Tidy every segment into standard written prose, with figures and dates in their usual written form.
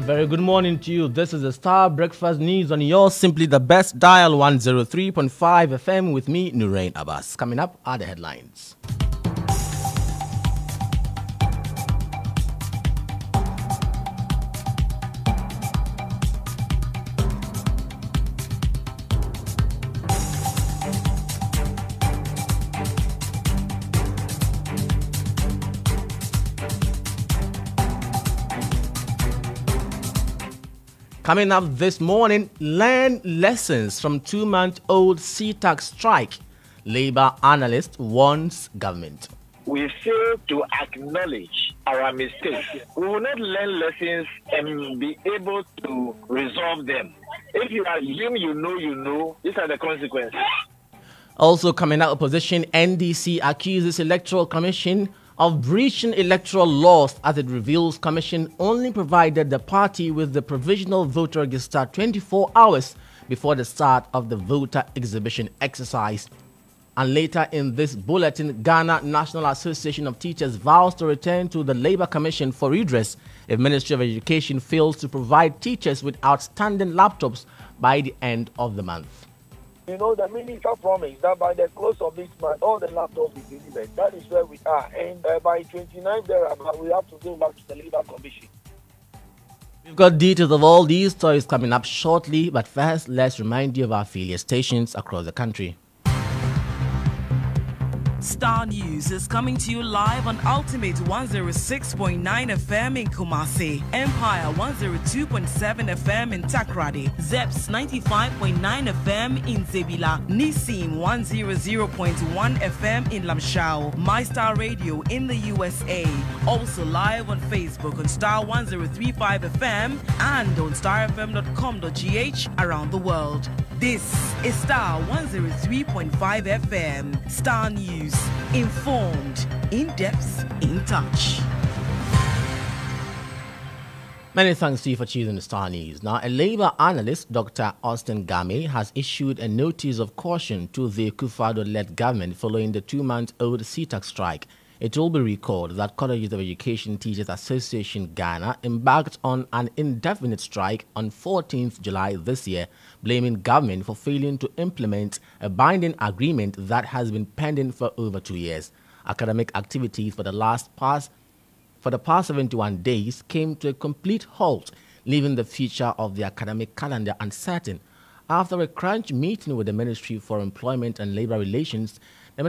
A very good morning to you. This is the Starr Breakfast News on your Simply the Best dial 103.5 FM with me, Nurein Abass. Coming up are the headlines. Coming up this morning, learn lessons from 2-month-old CTAC strike. Labour analyst warns government. We fail to acknowledge our mistakes. We will not learn lessons and be able to resolve them. If you assume you know, these are the consequences. Also coming out, opposition NDC accuses Electoral Commission of breaching electoral laws as it reveals Commission only provided the party with the provisional voter register 24 hours before the start of the voter exhibition exercise. And later in this bulletin, Ghana National Association of Teachers vows to return to the Labour Commission for redress if Ministry of Education fails to provide teachers with outstanding laptops by the end of the month. You know, the minister promised that by the close of this month, all the laptops will be delivered. That is where we are. And by 29th, we have to go back to the Labour Commission. We've got details of all these stories coming up shortly. But first, let's remind you of our affiliate stations across the country. Starr News is coming to you live on Ultimate 106.9 FM in Kumasi, Empire 102.7 FM in Takrady, Zeps 95.9 FM in Zebila, Nissim 100.1 FM in Lamshao, My Star Radio in the USA, also live on Facebook on Starr 103.5 FM and on starfm.com.gh around the world. This is Starr 103.5 FM. Starr News. Informed, in-depth, in touch. Many thanks to you for choosing the Starr News. Now, a Labour analyst, Dr. Austin Game, has issued a notice of caution to the Akufo-Addo-led government following the 2-month-old CTAC strike. It will be recalled that Colleges of Education Teachers Association Ghana embarked on an indefinite strike on 14th July this year, blaming government for failing to implement a binding agreement that has been pending for over 2 years. Academic activities for the past 71 days came to a complete halt, leaving the future of the academic calendar uncertain. After a crunch meeting with the Ministry for Employment and Labour Relations, the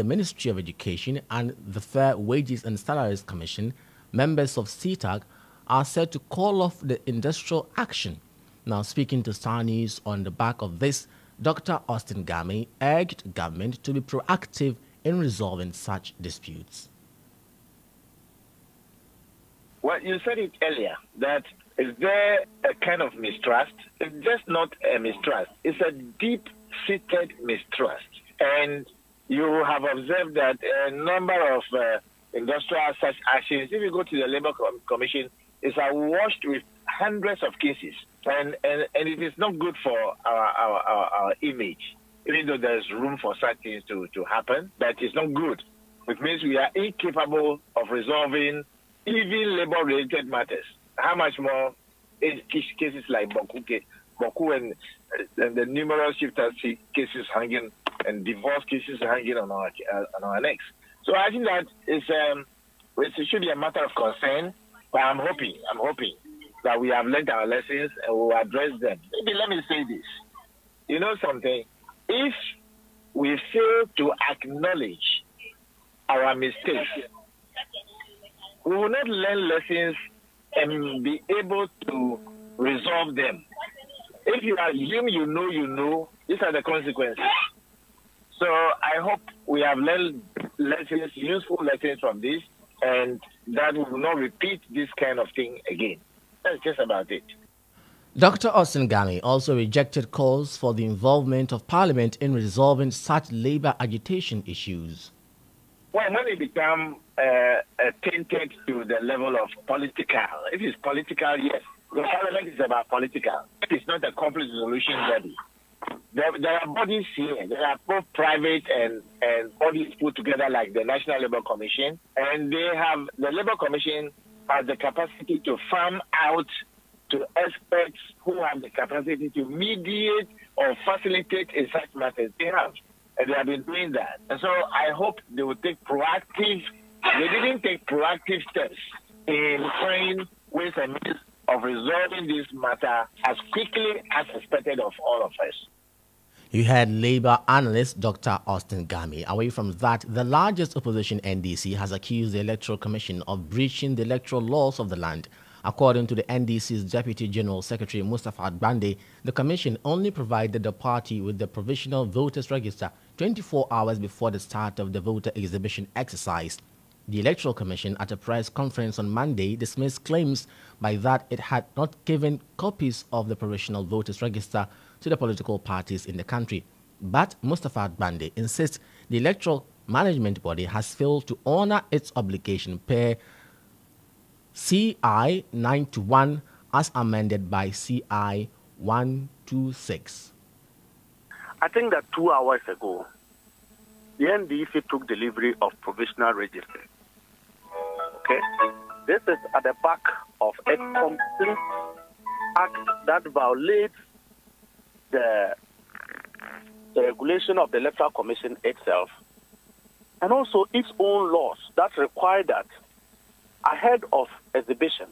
Ministry of Education and the Fair Wages and Salaries Commission, members of CTAC, are set to call off the industrial action. Now, speaking to Starr News on the back of this, Dr. Austin Game urged government to be proactive in resolving such disputes. Well, you said it earlier, that is there a kind of mistrust? It's just not a mistrust. It's a deep-seated mistrust. And you have observed that a number of industrial such actions, if you go to the Labour Commission, is awash with hundreds of cases. And it is not good for our image, even though there's room for such things to happen, but it's not good. Which means we are incapable of resolving even labor-related matters. How much more cases like Boku and the numerous shiftancy cases hanging and divorce cases hanging on our necks. So I think that it should be a matter of concern, but I'm hoping that we have learned our lessons and we will address them. Maybe let me say this. You know something? If we fail to acknowledge our mistakes, we will not learn lessons and be able to resolve them. If you assume you know, these are the consequences. So I hope we have learned lessons, useful lessons from this, and that we will not repeat this kind of thing again. That's just about it. Dr. Austin Game also rejected calls for the involvement of Parliament in resolving such labour agitation issues. Well, when it becomes tainted to the level of political, if it's political, yes. The Parliament is about political. It's not a complete resolution body. There are bodies here. There are both private and bodies put together like the National Labour Commission. And they have, the Labour Commission has the capacity to farm out to experts who have the capacity to mediate or facilitate in such matters. They have. And they have been doing that. And so I hope they will take proactive. They didn't take proactive steps in trying ways and means of resolving this matter as quickly as expected of all of us. You had Labour analyst Dr. Austin Gamay. Away from that, the largest opposition NDC has accused the Electoral Commission of breaching the electoral laws of the land. According to the NDC's Deputy General Secretary Mustafa Bande, the Commission only provided the party with the provisional voters register 24 hours before the start of the voter exhibition exercise. The Electoral Commission, at a press conference on Monday, dismissed claims by that it had not given copies of the provisional voters register to the political parties in the country. But Mustafa Bande insists the Electoral Management Body has failed to honor its obligation per CI 91 as amended by CI 126. I think that 2 hours ago, the NDC took delivery of provisional registers. Okay? This is at the back of a complete act that violates the regulation of the Electoral Commission itself, and also its own laws that require that ahead of exhibition,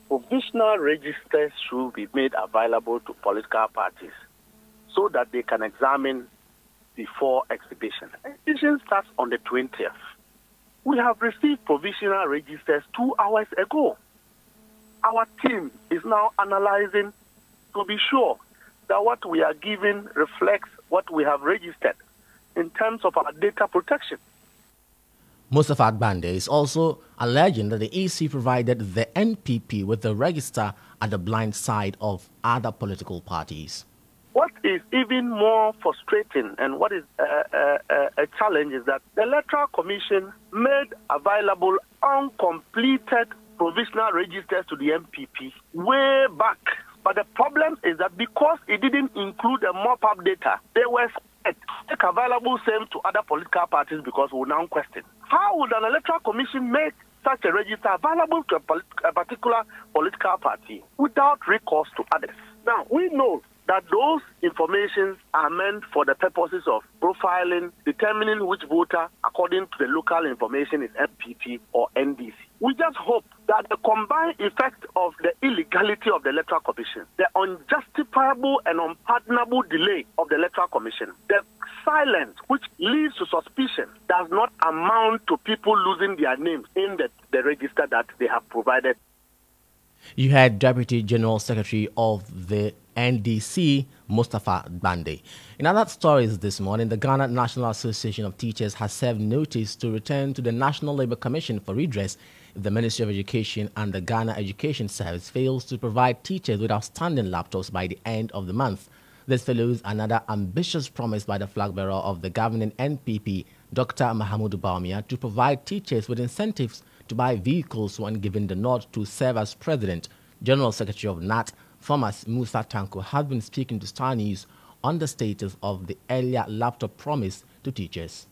provisional registers should be made available to political parties so that they can examine before exhibition. Exhibition starts on the 20th. We have received provisional registers 2 hours ago. Our team is now analyzing to be sure that what we are given reflects what we have registered in terms of our data protection. Mustafa Bande is also alleging that the EC provided the NPP with the register at the blind side of other political parties. What is even more frustrating and what is a challenge is that the Electoral Commission made available uncompleted provisional registers to the NPP way back. But the problem is that because it didn't include the mop-up data, they were scared to make available same to other political parties because we now question. How would an Electoral Commission make such a register available to a particular political party without recourse to others? Now, we know that those informations are meant for the purposes of profiling, determining which voter, according to the local information, is MPP or NDC. We just hope that the combined effect of the illegality of the Electoral Commission, the unjustifiable and unpardonable delay of the Electoral Commission, the silence which leads to suspicion does not amount to people losing their names in the register that they have provided. You had Deputy General Secretary of the NDC, Mustafa Bande. In other stories this morning, the Ghana National Association of Teachers has served notice to return to the National Labour Commission for redress if the Ministry of Education and the Ghana Education Service fails to provide teachers with outstanding laptops by the end of the month. This follows another ambitious promise by the flag bearer of the governing NPP, Dr. Mahamudu Bawumia, to provide teachers with incentives to buy vehicles when given the nod to serve as president. General Secretary of NAT, Thomas Musa Tanko, has been speaking to Starr News on the status of the earlier laptop promise to teachers.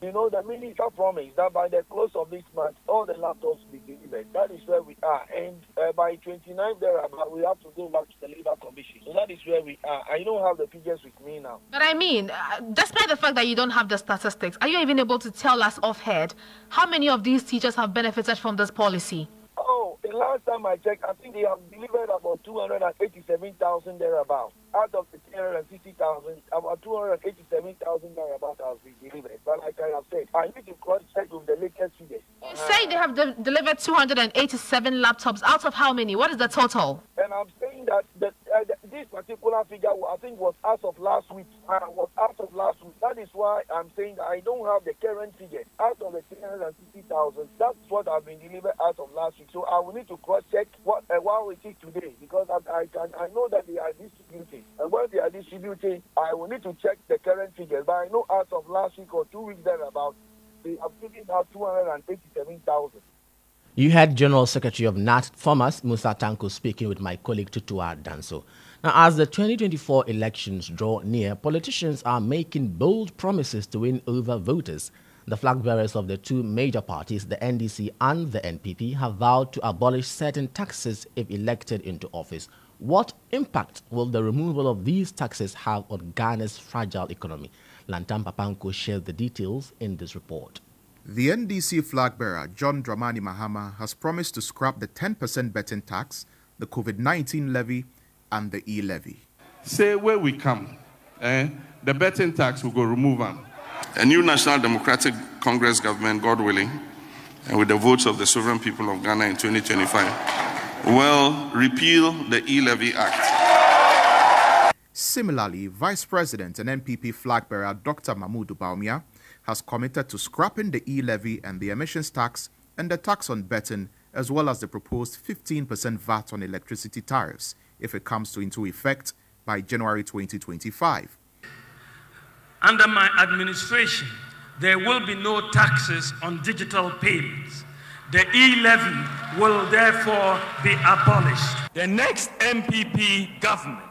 You know, the minister promised that by the close of this month, all the laptops will be delivered. That is where we are. And by 29th thereabout, we have to go back to the Labour Commission. So that is where we are. I don't have the figures with me now. But I mean, despite the fact that you don't have the statistics, are you even able to tell us offhand how many of these teachers have benefited from this policy? Oh, the last time I checked, I think they have delivered about 287,000 thereabouts. Out of the 360,000, about 287,000 thereabouts has been delivered. But like I have said, I need to cross-check with the latest figures. You say they have delivered 287 laptops. Out of how many? What is the total? And I'm saying that this particular figure, I think, was as of last week. That is why I'm saying that I don't have the current figure. Out of the 360,000, that's what have been delivered as of last week. So I will need to cross-check what it is today, because I know that they are distributing. And when they are distributing, I will need to check the current figures. But I know as of last week or 2 weeks thereabout, they have given out 287,000. You had General Secretary of NAT, Thomas Musa Tanko, speaking with my colleague Tutua Danso. Now, as the 2024 elections draw near, politicians are making bold promises to win over voters. The flag bearers of the two major parties, the NDC and the NPP, have vowed to abolish certain taxes if elected into office. What impact will the removal of these taxes have on Ghana's fragile economy? Lantam Papanko shares the details in this report. The NDC flag bearer, John Dramani Mahama, has promised to scrap the 10% betting tax, the COVID-19 levy, and the e-levy. Say where we come, the betting tax will go remove them. A new National Democratic Congress government, God willing, and with the votes of the sovereign people of Ghana in 2025, will repeal the e-levy act. Similarly, Vice President and NPP flag bearer Dr. Mahmoud Baumia has committed to scrapping the e-levy and the emissions tax and the tax on betting, as well as the proposed 15% VAT on electricity tariffs if it comes into effect by January 2025. Under my administration, there will be no taxes on digital payments. The e-levy will therefore be abolished. The next MPP government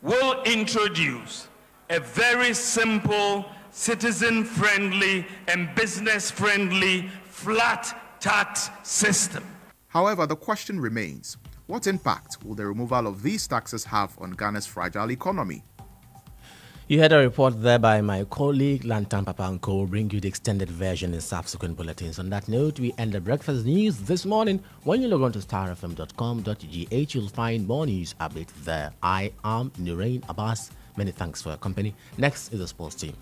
will introduce a very simple, citizen-friendly and business-friendly flat tax system. However, the question remains, what impact will the removal of these taxes have on Ghana's fragile economy? You heard a report there by my colleague Lantam Papanko. We'll bring you the extended version in subsequent bulletins. On that note, we end the breakfast news this morning. When you log on to starfm.com.gh, you'll find more news updates there. I am Nurein Abass. Many thanks for your company. Next is the sports team.